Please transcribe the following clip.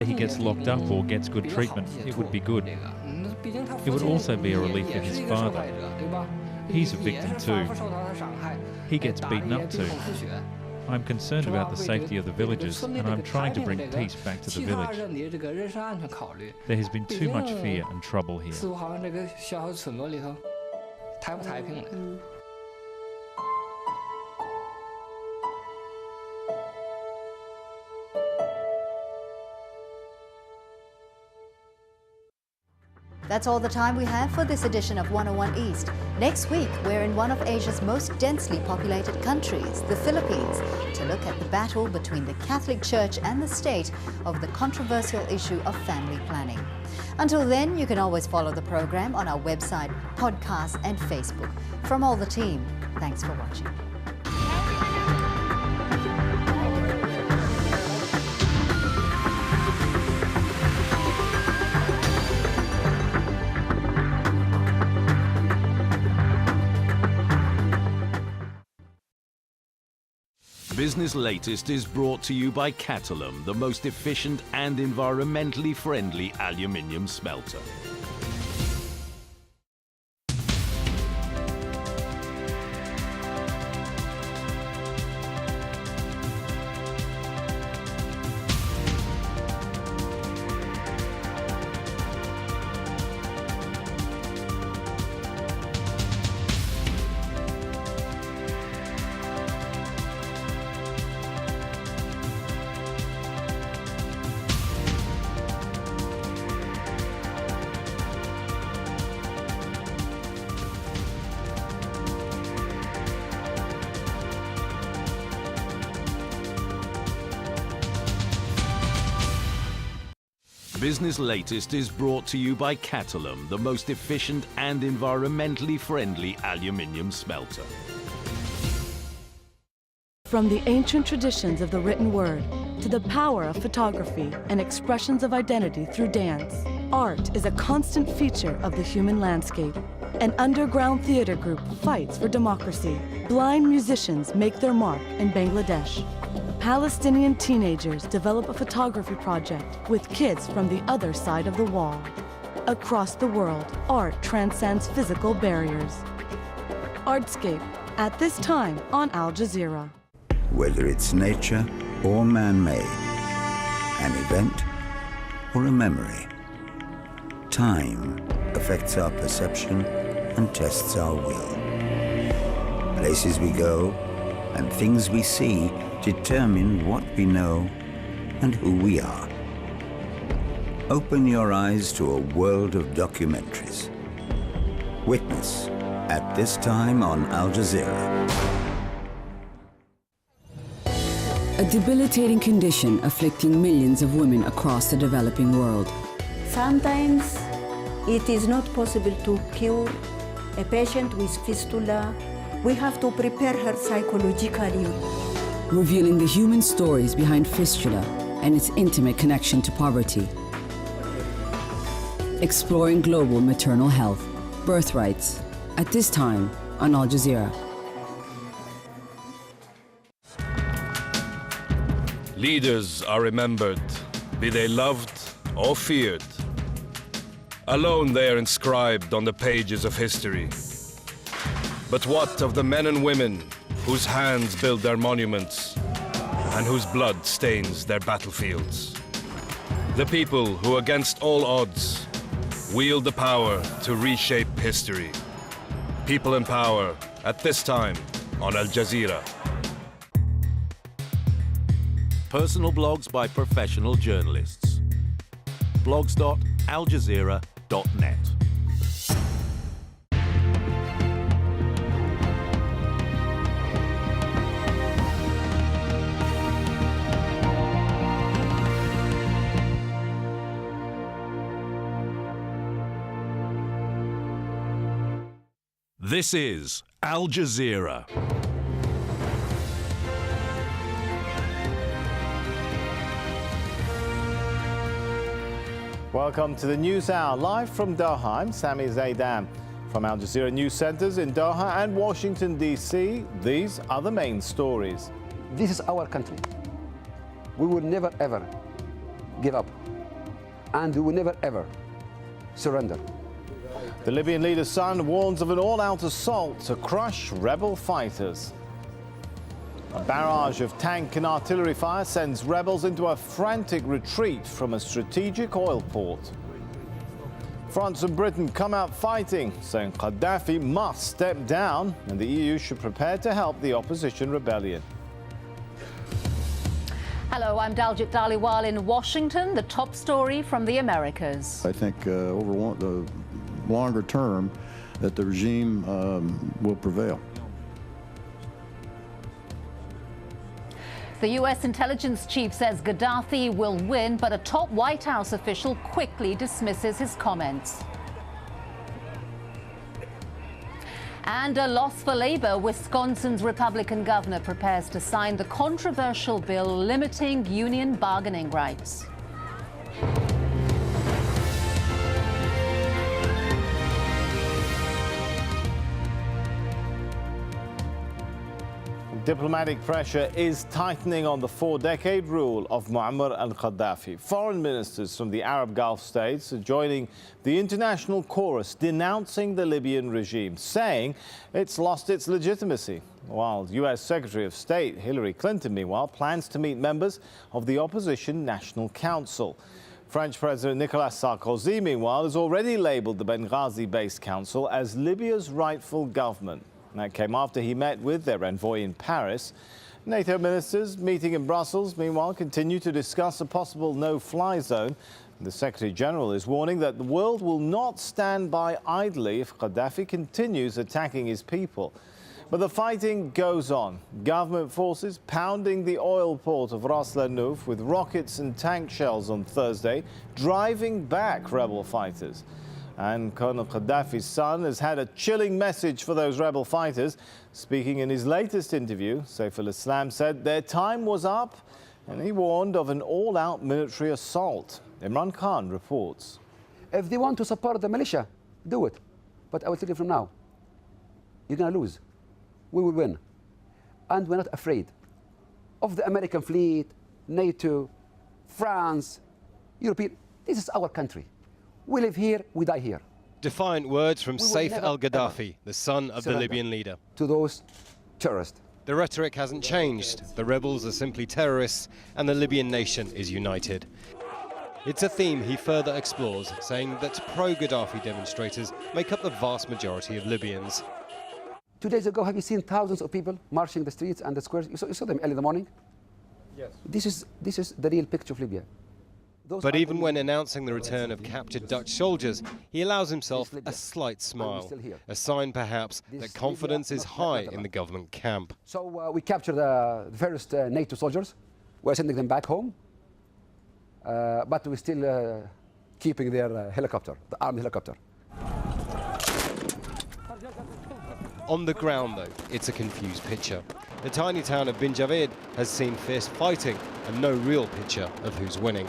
he gets locked up or gets good treatment, it would be good. It would also be a relief for his father. He's a victim too. He gets beaten up too. I'm concerned about the safety of the villagers, and I'm trying to bring peace back to the village. There has been too much fear and trouble here. That's all the time we have for this edition of 101 East. Next week, we're in one of Asia's most densely populated countries, the Philippines, to look at the battle between the Catholic Church and the state over the controversial issue of family planning. Until then, you can always follow the program on our website, podcast, and Facebook. From all the team, thanks for watching. Business Latest is brought to you by Catalum, the most efficient and environmentally friendly aluminium smelter. Business Latest is brought to you by Catalum, the most efficient and environmentally friendly aluminium smelter. From the ancient traditions of the written word to the power of photography and expressions of identity through dance, art is a constant feature of the human landscape. An underground theater group fights for democracy. Blind musicians make their mark in Bangladesh. Palestinian teenagers develop a photography project with kids from the other side of the wall. Across the world, art transcends physical barriers. Artscape, at this time on Al Jazeera. Whether it's nature or man-made, an event or a memory, time affects our perception and tests our will. Places we go and things we see determine what we know and who we are. Open your eyes to a world of documentaries. Witness at this time on Al Jazeera. A debilitating condition afflicting millions of women across the developing world. Sometimes it is not possible to cure a patient with fistula. We have to prepare her psychologically. Revealing the human stories behind fistula and its intimate connection to poverty. Exploring global maternal health, birth rights, at this time on Al Jazeera. Leaders are remembered, be they loved or feared. Alone they are inscribed on the pages of history. But what of the men and women whose hands build their monuments and whose blood stains their battlefields? The people who, against all odds, wield the power to reshape history. People in Power, at this time on Al Jazeera. Personal blogs by professional journalists. blogs.aljazeera.net. This is Al Jazeera. Welcome to the News Hour, live from Doha. I'm Sami Zaidan. From Al Jazeera News Centers in Doha and Washington, D.C., these are the main stories. This is our country. We will never, ever give up. And we will never, ever surrender. The Libyan leader's son warns of an all-out assault to crush rebel fighters. A barrage of tank and artillery fire sends rebels into a frantic retreat from a strategic oil port. France and Britain come out fighting, saying Gaddafi must step down and the EU should prepare to help the opposition rebellion. Hello, I'm Daljit Dhaliwal in Washington. The top story from the Americas. I think over the longer term that the regime will prevail. The U.S. intelligence chief says Gaddafi will win, but a top White House official quickly dismisses his comments. And a loss for Labour. Wisconsin's Republican governor prepares to sign the controversial bill limiting union bargaining rights. Diplomatic pressure is tightening on the 4-decade rule of Muammar al-Gaddafi. Foreign ministers from the Arab Gulf states are joining the international chorus denouncing the Libyan regime, saying it's lost its legitimacy. While US Secretary of State Hillary Clinton, meanwhile, plans to meet members of the opposition National Council. French President Nicolas Sarkozy, meanwhile, has already labelled the Benghazi-based council as Libya's rightful government. That came after he met with their envoy in Paris. NATO ministers meeting in Brussels, meanwhile, continue to discuss a possible no-fly zone. The Secretary-General is warning that the world will not stand by idly if Gaddafi continues attacking his people. But the fighting goes on. Government forces pounding the oil port of Ras Lanuf with rockets and tank shells on Thursday, driving back rebel fighters. And Colonel Gaddafi's son has had a chilling message for those rebel fighters. Speaking in his latest interview, Saif al-Islam said their time was up and he warned of an all-out military assault. Imran Khan reports. If they want to support the militia, do it. But I will tell you from now, you're going to lose. We will win. And we're not afraid of the American fleet, NATO, France, European. This is our country. We live here, we die here. Defiant words from Saif al-Gaddafi, the son of the Libyan leader. To those terrorists. The rhetoric hasn't changed. The rebels are simply terrorists and the Libyan nation is united. It's a theme he further explores, saying that pro-Gaddafi demonstrators make up the vast majority of Libyans. 2 days ago, have you seen thousands of people marching the streets and the squares? You saw them early in the morning? Yes. This is the real picture of Libya. But even when announcing the return of captured Dutch soldiers, he allows himself a slight smile, a sign perhaps that confidence is high in the government camp. So we captured the first NATO soldiers. We're sending them back home, but we're still keeping their helicopter, the armed helicopter. On the ground, though, it's a confused picture. The tiny town of Bin Javid has seen fierce fighting and no real picture of who's winning.